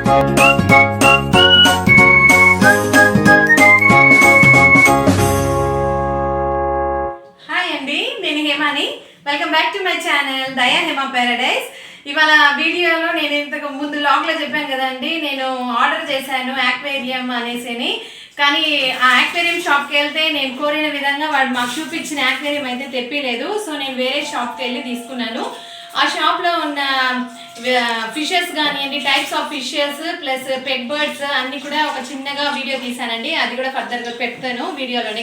Welcome back to my channel దయా Hema paradise. ఇవాళ వీడియోలో నేను ఇంతకు ముందు లాగ్లో చెప్పాను కదండి, నేను ఆర్డర్ చేశాను యాక్వేరియం అనేసి. కానీ ఆ యాక్వేరియం షాప్కి వెళ్తే నేను కోరిన విధంగా వాడు మాకు చూపించిన యాక్వేరియం అయితే తెప్పిలేదు. సో నేను వేరే షాప్కి వెళ్ళి తీసుకున్నాను. ఆ షాప్లో ఉన్న ఫిషెస్ కానివ్వండి, types of fishes plus pet birds అన్ని కూడా ఒక చిన్నగా వీడియో తీసానండి. అది కూడా ఫర్దర్గా పెడతాను వీడియోలోనే.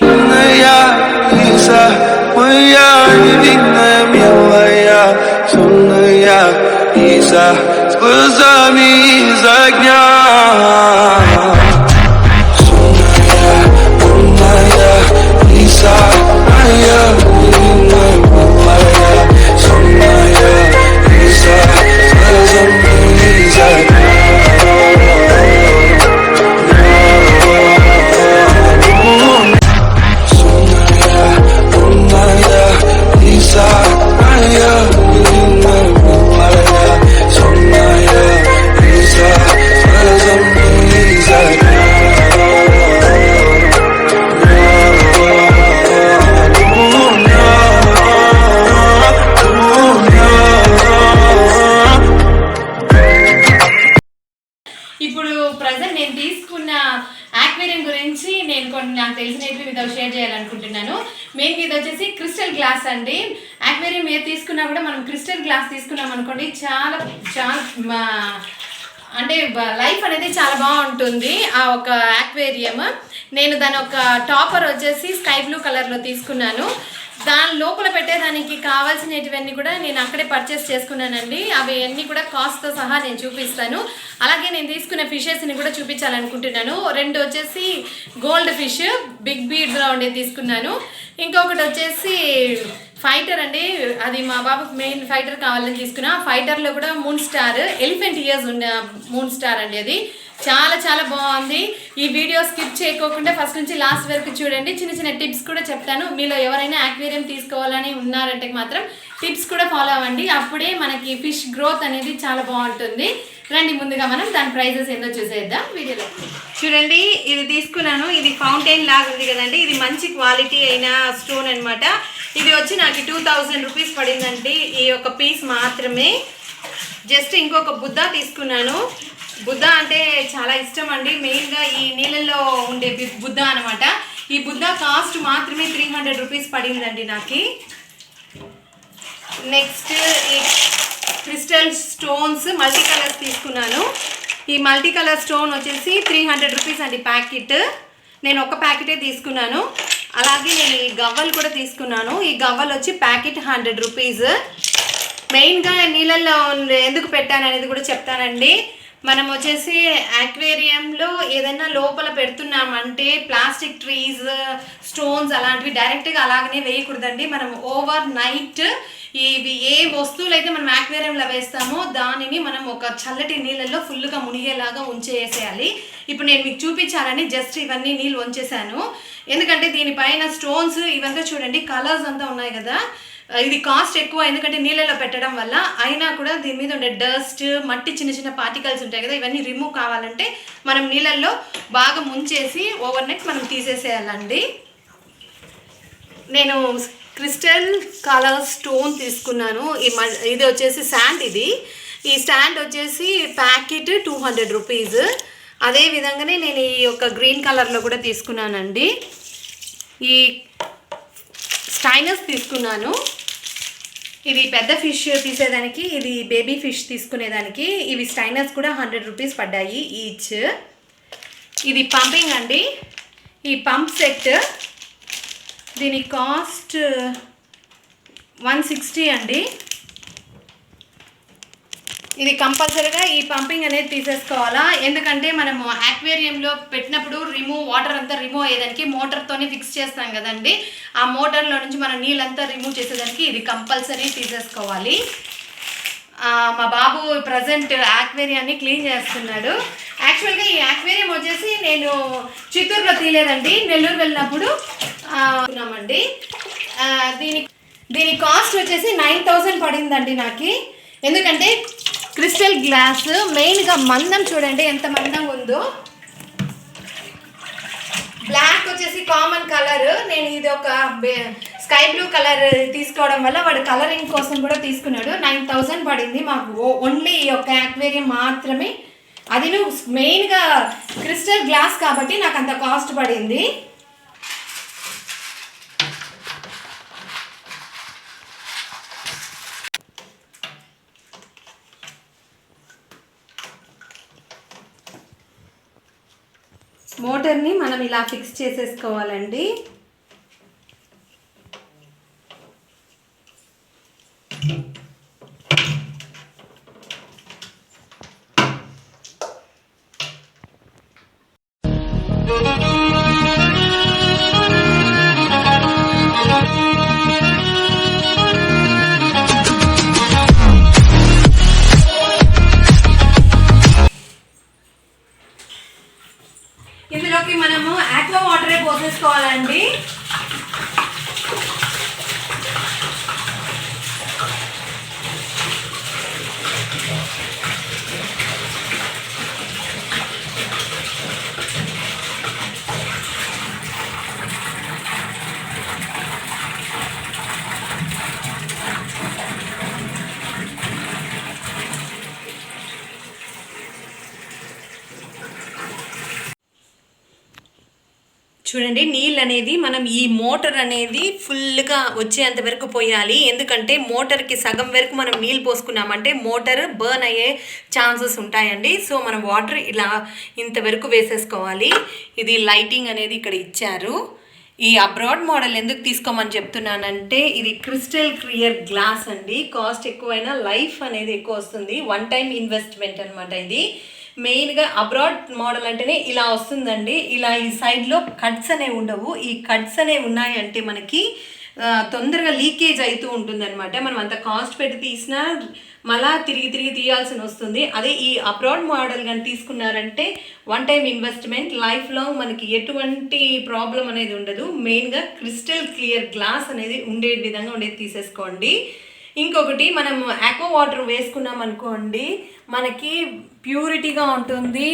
ఇప్పుడు ప్రజెంట్ నేను తీసుకున్న యాక్వేరియం గురించి నేను కొన్ని నాకు తెలిసినవి మీతో షేర్ చేయాలనుకుంటున్నాను. మెయిన్గా ఇది వచ్చేసి క్రిస్టల్ గ్లాస్ అండి. యాక్వేరియం ఏది తీసుకున్నా కూడా మనం క్రిస్టల్ గ్లాస్ తీసుకున్నాం అనుకోండి, చాలా చాలా అంటే లైఫ్ అనేది చాలా బాగుంటుంది ఆ ఒక యాక్వేరియం. నేను దాని ఒక టాపర్ వచ్చేసి స్కై బ్లూ కలర్లో తీసుకున్నాను. దాని లోపల పెట్టేదానికి కావాల్సినటువన్నీ కూడా నేను అక్కడే పర్చేస్ చేసుకున్నానండి. అవి అన్నీ కూడా కాస్ట్తో సహా నేను చూపిస్తాను. అలాగే నేను తీసుకున్న ఫిషెస్ని కూడా చూపించాలనుకుంటున్నాను. రెండు వచ్చేసి గోల్డ్ ఫిష్ బిగ్ బీడ్లో ఉండేది తీసుకున్నాను. ఇంకొకటి వచ్చేసి ఫైటర్ అండి, అది మా బాబుకి మెయిన్ ఫైటర్ కావాలని తీసుకున్నా. ఫైటర్లో కూడా మూన్ స్టార్, ఎలిఫెంట్ ఇయర్స్ ఉన్న మూన్ స్టార్ అండి. అది చాలా చాలా బాగుంది. ఈ వీడియో స్కిప్ చేయకోకుండా ఫస్ట్ నుంచి లాస్ట్ వరకు చూడండి. చిన్న చిన్న టిప్స్ కూడా చెప్తాను. మీలో ఎవరైనా యాక్వేరియం తీసుకోవాలని ఉన్నారంటే మాత్రం టిప్స్ కూడా ఫాలో అవ్వండి. అప్పుడే మనకి ఫిష్ గ్రోత్ అనేది చాలా బాగుంటుంది. రండి ముందుగా మనం దాని ప్రైజెస్ ఏందో చూసేద్దాం వీడియోలో. చూడండి, ఇది తీసుకున్నాను. ఇది ఫౌంటైన్ లాగా ఉంది కదండి. ఇది మంచి క్వాలిటీ అయిన స్టోన్ అనమాట. ఇది వచ్చి నాకు 2000 రూపీస్ పడిందండి ఈ ఒక పీస్ మాత్రమే. జస్ట్ ఇంకొక బుద్ధ తీసుకున్నాను. బుద్ధ అంటే చాలా ఇష్టం అండి. మెయిన్గా ఈ నీళ్ళల్లో ఉండే బుద్ధ అనమాట. ఈ బుద్ధ కాస్ట్ మాత్రమే 300 రూపీస్ పడిందండి నాకు. నెక్స్ట్ ఈ క్రిస్టల్ స్టోన్స్ మల్టీ కలర్స్ తీసుకున్నాను. ఈ మల్టీ కలర్ స్టోన్ వచ్చేసి 300 రూపీస్ అండి ప్యాకెట్. నేను ఒక ప్యాకెటే తీసుకున్నాను. అలాగే నేను ఈ గవ్వలు కూడా తీసుకున్నాను. ఈ గవ్వలు వచ్చి ప్యాకెట్ 100 రూపీస్. మెయిన్గా నీళ్ళల్లో ఎందుకు పెట్టాను అనేది కూడా చెప్తానండి. మనం వచ్చేసి యాక్వేరియంలో ఏదైనా లోపల పెడుతున్నామంటే ప్లాస్టిక్ ట్రీస్, స్టోన్స్ అలాంటివి డైరెక్ట్గా అలాగనే వేయకూడదండి. మనం ఓవర్ నైట్ ఇవి ఏ వస్తువులు అయితే మనం యాక్వేరియంలో వేస్తామో దానిని మనం ఒక చల్లటి నీళ్ళల్లో ఫుల్గా మునిగేలాగా ఉంచేసేయాలి. ఇప్పుడు నేను మీకు చూపించాలని జస్ట్ ఇవన్నీ నీళ్ళు ఉంచేసాను. ఎందుకంటే దీనిపైన స్టోన్స్ ఇవంతా చూడండి కలర్స్ అంతా ఉన్నాయి కదా. ఇది కాస్ట్ ఎక్కువ ఎందుకంటే నీళ్ళలో పెట్టడం వల్ల. అయినా కూడా దీని మీద ఉండే డస్ట్, మట్టి, చిన్న చిన్న పార్టికల్స్ ఉంటాయి కదా, ఇవన్నీ రిమూవ్ కావాలంటే మనం నీళ్ళల్లో బాగా ముంచేసి ఓవర్ నైట్ మనం తీసేసేయాలండి. నేను క్రిస్టల్ కలర్ స్టోన్ తీసుకున్నాను. ఇది వచ్చేసి శాండ్. ఈ స్టాండ్ వచ్చేసి ప్యాకెట్ 200 రూపీస్. అదేవిధంగానే నేను ఈ యొక్క గ్రీన్ కలర్లో కూడా తీసుకున్నానండి. ఈ స్టైనర్స్ తీసుకున్నాను. ఇది పెద్ద ఫిష్ తీసేదానికి, ఇది బేబీ ఫిష్ తీసుకునేదానికి. ఇవి స్టైనర్స్ కూడా 100 రూపీస్ పడ్డాయి ఈచ్. ఇది పంపింగ్ అండి. ఈ పంప్ సెట్ దీని కాస్ట్ 160 అండి. ఇది కంపల్సరీగా ఈ పంపింగ్ అనేది తీసేసుకోవాలా. ఎందుకంటే మనము యాక్వేరియంలో పెట్టినప్పుడు వాటర్ అంతా రిమూవ్ అయ్యేదానికి మోటార్తోనే ఫిక్స్ చేస్తాం కదండి. ఆ మోటార్లో నుంచి మనం నీళ్ళంతా రిమూవ్ చేసేదానికి ఇది కంపల్సరీ తీసేసుకోవాలి. మా బాబు ప్రజెంట్ యాక్వేరియాన్ని క్లీన్ చేస్తున్నాడు. యాక్చువల్గా ఈ యాక్వేరియం వచ్చేసి నేను చిత్తూరులో తీయలేదండి, నెల్లూరు వెళ్ళినప్పుడు ఉన్నామండి. దీని కాస్ట్ వచ్చేసి 9000 పడిందండి నాకు. ఎందుకంటే క్రిస్టల్ గ్లాస్ మెయిన్గా మందం చూడండి ఎంత మందంగా ఉందో. బ్లాక్ వచ్చేసి కామన్ కలర్. నేను ఇది ఒక స్కై బ్లూ కలర్ తీసుకోవడం వల్ల వాడు కలరింగ్ కోసం కూడా తీసుకున్నాడు. 9,000 పడింది మాకు ఓన్లీ ఈ యొక్క యాక్వేరియం మాత్రమే. అది నువ్వు మెయిన్గా క్రిస్టల్ గ్లాస్ కాబట్టి నాకు అంత కాస్ట్ పడింది. మోటార్ని మనం ఇలా ఫిక్స్ చేసేసుకోవాలండి. ఇందులోకి మనము ఆక్వా వాటరే పోసేసుకోవాలండి. చూడండి, నీళ్ళు అనేది మనం ఈ మోటార్ అనేది ఫుల్గా వచ్చేంత వరకు పోయాలి. ఎందుకంటే మోటార్కి సగం వరకు మనం నీళ్ళు పోసుకున్నామంటే మోటార్ బర్న్ అయ్యే ఛాన్సెస్ ఉంటాయండి. సో మనం వాటర్ ఇలా ఇంతవరకు వేసేసుకోవాలి. ఇది లైటింగ్ అనేది ఇక్కడ ఇచ్చారు. ఈ అబ్రాడ్ మోడల్ ఎందుకు తీసుకోమని చెప్తున్నానంటే ఇది క్రిస్టల్ క్లియర్ గ్లాస్ అండి. కాస్ట్ ఎక్కువైనా లైఫ్ అనేది ఎక్కువ వస్తుంది. వన్ టైం ఇన్వెస్ట్మెంట్ అనమాట ఇది. మెయిన్గా అబ్రాడ్ మోడల్ అంటేనే ఇలా వస్తుందండి. ఇలా ఈ సైడ్లో కట్స్ అనేవి ఉండవు. ఈ కట్స్ అనేవి ఉన్నాయంటే మనకి తొందరగా లీకేజ్ అవుతూ ఉంటుందన్నమాట. మనం అంత కాస్ట్ పెట్టి తీసినా మళ్ళా తిరిగి తీయాల్సి వస్తుంది. అదే ఈ అబ్రాడ్ మోడల్ కానీ తీసుకున్నారంటే one time investment, life long మనకి ఎటువంటి ప్రాబ్లం అనేది ఉండదు. మెయిన్గా క్రిస్టల్ క్లియర్ గ్లాస్ అనేది ఉండే విధంగా ఉండేది తీసేసుకోండి. ఇంకొకటి, మనం ఆక్వా వాటర్ వేసుకున్నాం అనుకోండి మనకి ప్యూరిటీగా ఉంటుంది.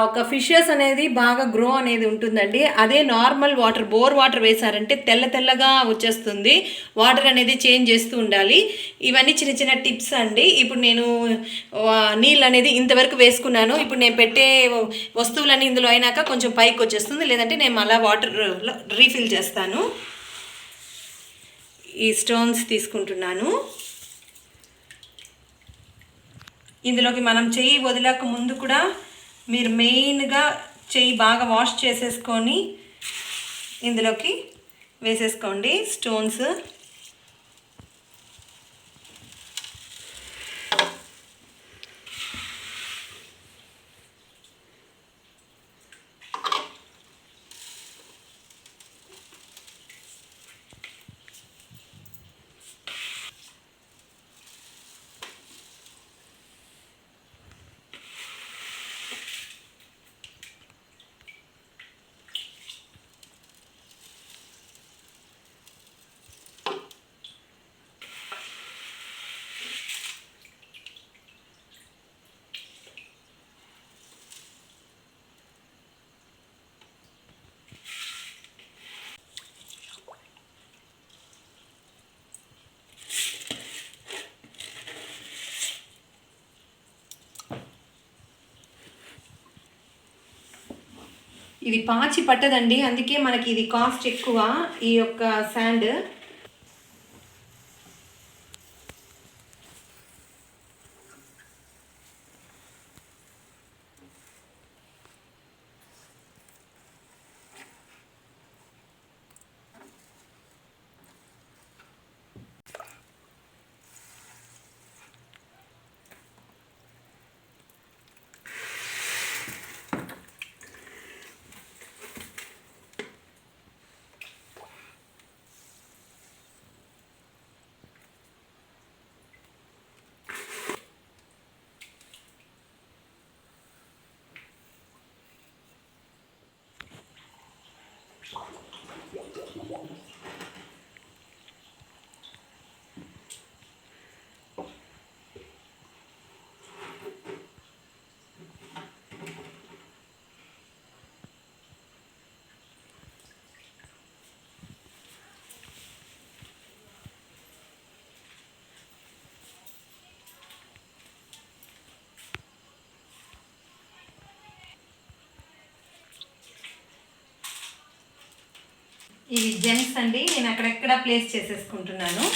ఒక ఫిషెస్ అనేది బాగా గ్రో అనేది ఉంటుందండి. అదే నార్మల్ వాటర్, బోర్ వాటర్ వేసారంటే తెల్లగా వచ్చేస్తుంది. వాటర్ అనేది చేంజ్ చేస్తూ ఉండాలి. ఇవన్నీ చిన్న టిప్స్ అండి. ఇప్పుడు నేను నీళ్ళు అనేది ఇంతవరకు వేసుకున్నాను. ఇప్పుడు నేను పెట్టే వస్తువులన్నీ ఇందులో అయినాక కొంచెం పైకి వచ్చేస్తుంది. లేదంటే నేను అలా వాటర్ రీఫిల్ చేస్తాను. ఈ స్టోన్స్ తీసుకుంటున్నాను. ఇందులోకి మనం చెయ్యి వదిలేక ముందు కూడా మీరు మెయిన్గా చెయ్యి బాగా వాష్ చేసేసుకొని ఇందులోకి వేసేసుకోండి స్టోన్స్. ఇది పాచి పట్టదండి, అందుకే మనకి ఇది కాస్ట్ ఎక్కువ ఈ యొక్క శాండ్. ఇవి జెమ్స్ అండి, నేను అక్కడెక్కడ ప్లేస్ చేసేసుకుంటున్నాను.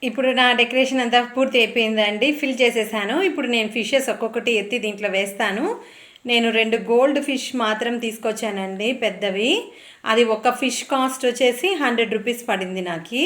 ఇప్పుడు నా డెకరేషన్ అంతా పూర్తి అయిపోయిందండి, ఫిల్ చేసేసాను. ఇప్పుడు నేను ఫిషెస్ ఒక్కొక్కటి ఎత్తి దీంట్లో వేస్తాను. నేను 2 గోల్డ్ ఫిష్ మాత్రం తీసుకొచ్చానండి, పెద్దవి. అది ఒక ఫిష్ కాస్ట్ వచ్చేసి 100 రూపీస్ పడింది నాకు.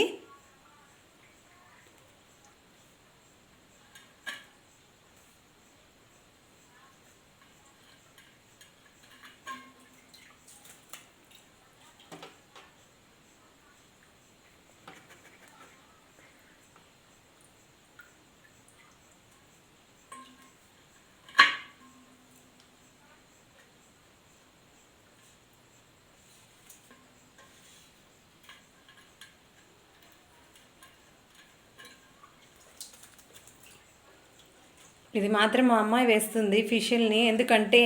ఇది మాత్రం మా అమ్మాయి వేస్తుంది ఫిష్ల్ని, ఎందుకంటే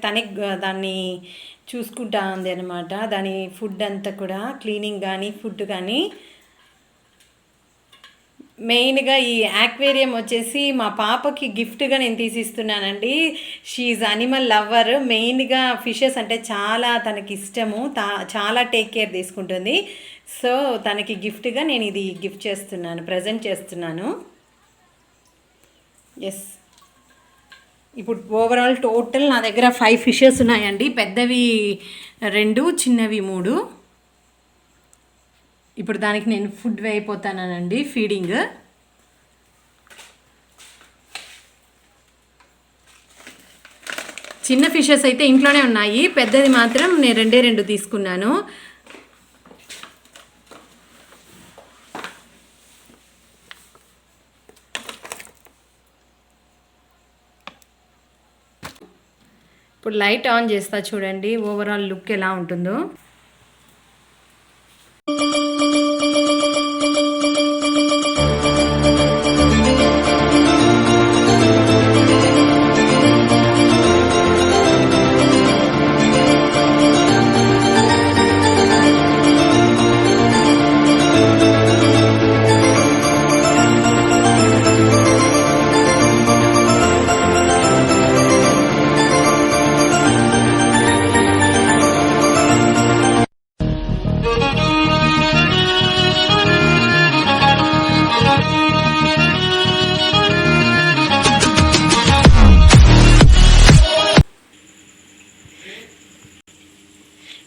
తనకి దాన్ని చూసుకుంటా ఉంది అనమాట. దాని ఫుడ్ అంతా కూడా క్లీనింగ్ కానీ ఫుడ్ కానీ. మెయిన్గా ఈ యాక్వేరియం వచ్చేసి మా పాపకి గిఫ్ట్గా నేను తీసిస్తున్నానండి. She animal lover. మెయిన్గా ఫిషెస్ అంటే చాలా తనకి ఇష్టము, చాలా టేక్ కేర్ తీసుకుంటుంది. సో తనకి గిఫ్ట్గా నేను ఇది గిఫ్ట్ చేస్తున్నాను, ప్రజెంట్ చేస్తున్నాను. ఎస్, ఇప్పుడు ఓవరాల్ టోటల్ నా దగ్గర 5 ఫిషెస్ ఉన్నాయండి. పెద్దవి 2, చిన్నవి 3. ఇప్పుడు దానికి నేను ఫుడ్ వేయిపోతానండి, ఫీడింగ్. చిన్న ఫిషెస్ అయితే ఇంట్లోనే ఉన్నాయి, పెద్దది మాత్రం నేను 2 తీసుకున్నాను. ఇప్పుడు లైట్ ఆన్ చేస్తా, చూడండి ఓవరాల్ లుక్ ఎలా ఉంటుందో.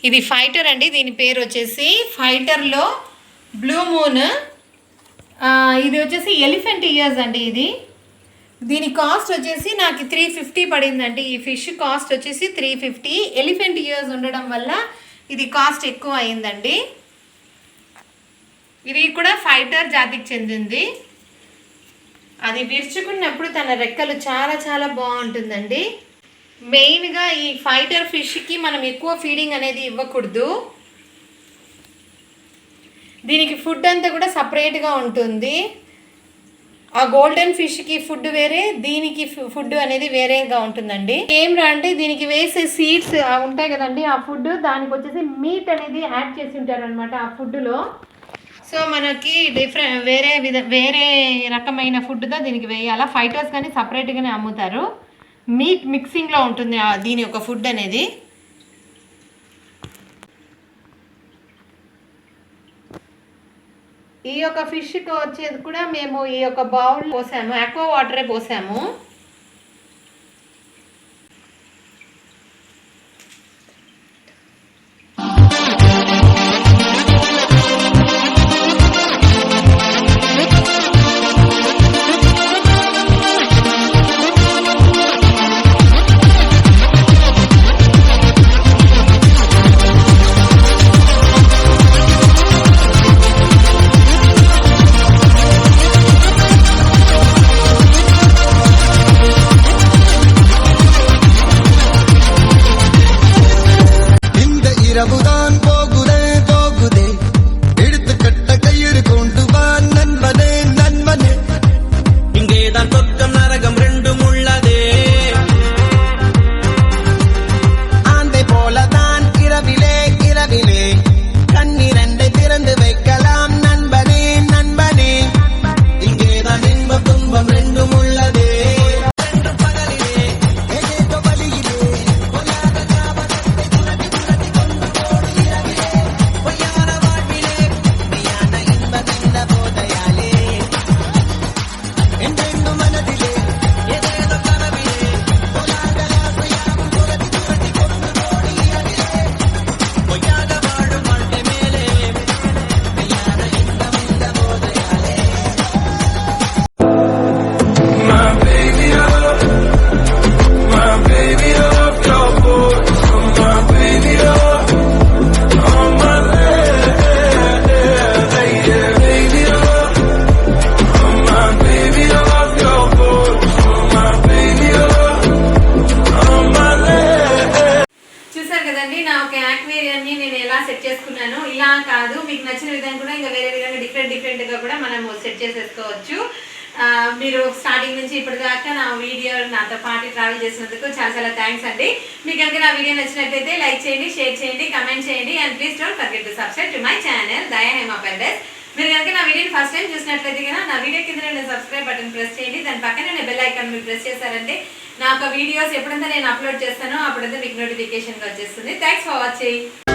ఇది ఫైటర్ అండి, దీని పేరు వచ్చేసి ఫైటర్లో బ్లూ మూన్. ఇది వచ్చేసి ఎలిఫెంట్ ఇయర్స్ అండి. దీని కాస్ట్ వచ్చేసి నాకు 350 పడిందండి. ఈ ఫిష్ కాస్ట్ వచ్చేసి 350. ఎలిఫెంట్ ఇయర్స్ ఉండడం వల్ల ఇది కాస్ట్ ఎక్కువ అయిందండి. ఇది కూడా ఫైటర్ జాతికి చెందింది. అది విరుచుకున్నప్పుడు తన రెక్కలు చాలా చాలా బాగుంటుందండి. మెయిన్గా ఈ ఫైటర్ ఫిష్కి మనం ఎక్కువ ఫీడింగ్ అనేది ఇవ్వకూడదు. దీనికి ఫుడ్ అంతా కూడా సపరేట్గా ఉంటుంది. ఆ గోల్డెన్ ఫిష్కి ఫుడ్ వేరే, దీనికి ఫుడ్ అనేది వేరేగా ఉంటుందండి. ఏం రా అంటే దీనికి వేసే సీడ్స్ ఉంటాయి కదండి, ఆ ఫుడ్ దానికి వచ్చేసి మీట్ అనేది యాడ్ చేసి ఉంటారు అనమాట ఆ ఫుడ్లో. సో మనకి వేరే రకమైన ఫుడ్తో దీనికి వేయాలా. ఫైటర్స్ కానీ సపరేట్గానే అమ్ముతారు. మీట్ మిక్సింగ్లో ఉంటుంది దీని యొక్క ఫుడ్ అనేది. ఈ యొక్క ఫిష్కి వచ్చేది కూడా మేము ఈ యొక్క బౌల్ పోసాము, ఆక్వా వాటరే పోసాము. సెట్ చేసుకున్నాను. ఇలా కాదు, మీకు నచ్చిన విధంగా కూడా ఇంకా వేరే విధంగా డిఫరెంట్ గా కూడా మనం సెట్ చేసేసుకోవచ్చు. మీరు స్టార్టింగ్ నుంచి ఇప్పటిదాకా నా వీడియో నాతో పాటు ట్రావెల్ చేసినందుకు చాలా థ్యాంక్స్ అండి. మీకు కనుక నా వీడియో నచ్చినట్లయితే లైక్ చేయండి, షేర్ చేయండి, కమెంట్ చేయండి. And please don't forget to subscribe to my channel దయా హేమ పెండెస్. మీరు కనుక నా వీడియోని ఫస్ట్ టైం చూసినట్లయితే కనుక నా వీడియో కింద నేను సబ్స్క్రైబ్ బటన్ ప్రెస్ చేయండి. దాని పక్కనే బెల్ ఐకాన్ మీరు ప్రెస్ చేశారంటే నా యొక్క వీడియోస్ ఎప్పుడంతా నేను అప్లోడ్ చేస్తానో అప్పుడంతా మీకు నోటిఫికేషన్ వచ్చేస్తుంది. Thanks for watching.